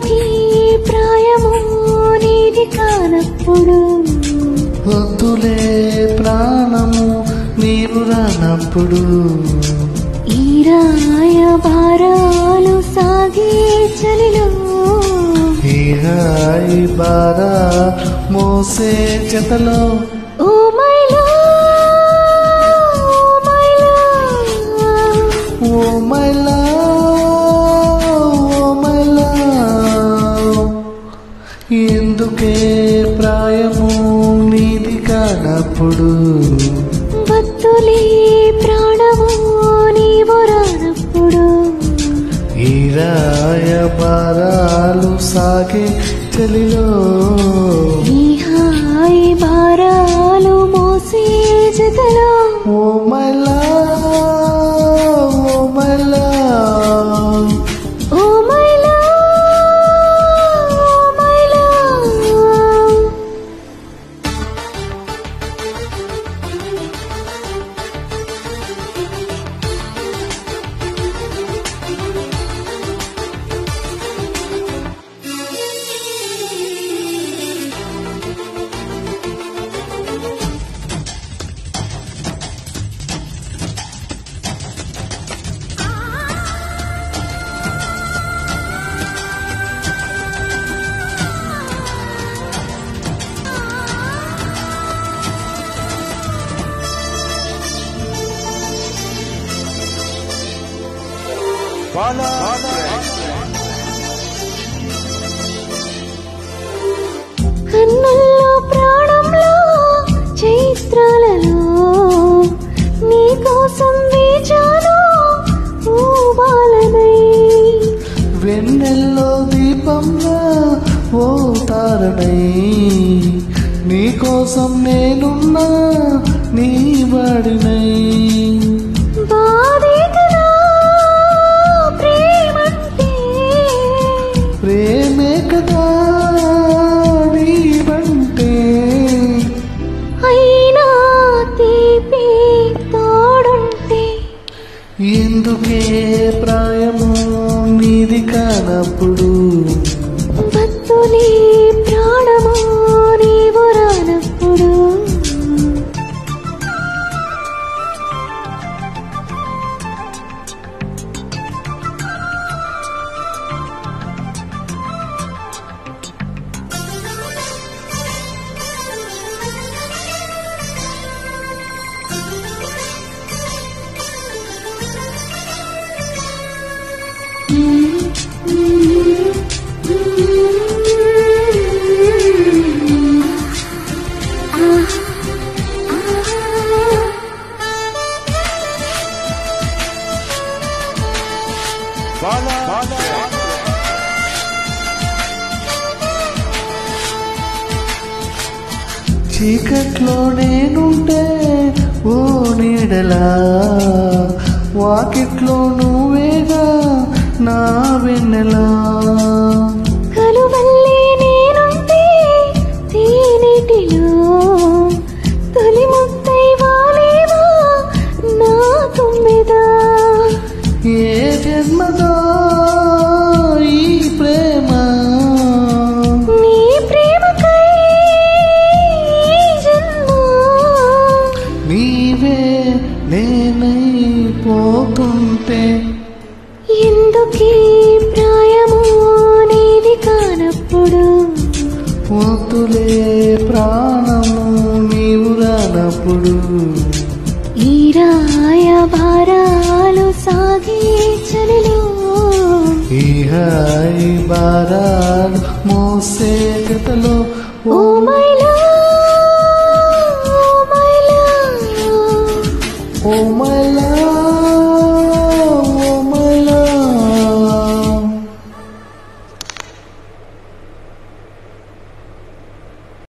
ఎందుకీ ప్రాయము నీది కానప్పుడు వద్దులే ప్రాణము నీవు రానప్పుడు ఈ రాయబారాలు సాగే చలిలో ఈ హాయి బారా మోసే జతలో oh my love oh my love ఎందుకే ప్రాయము నీది కానప్పుడు వద్దులే ప్రాణము నీవు రానప్పుడు ఈ రాయబారాలు సాగే చలిలో ఈ హాయి భారాలు మోసే జతలో oh my love oh my love oh my love oh my love కన్నుల్లో ప్రాణంలో చైత్రాలలో నీ కోసం వేచాను ఊబాలనై వెన్నెల్లో దీపంగా ఓ తారణై నీకోసం నేనున్నా నీ వాడినై బాధే కదా ప్రేమంటే ప్రేమే కదా నీవంటే అయినా తీపి తోడుంటే ఎందుకే ప్రాయము నీది కానప్పుడు వద్దులే ప్రాణము నీవు రానప్పుడు చీకట్లో నేనుంటే ఓ నీడలా వాకిట్లో నువ్వేగా నా వెన్నెలా కలువల్లే నేనుంటే తేనెటిలో తొలి ముద్దై వాలేవా నా తుమ్మెదా ఏ జన్మదో ఈ ప్రేమ నీ ప్రేమకై ఈ జన్మ నీవే నేనై పోతుంటే ఎందుకీ ప్రాయము నీది కానప్పుడు వద్దులే ప్రాణము నీవు రానప్పుడు ఈ రాయబారాలు సాగే చలిలో ఈ హాయి బారా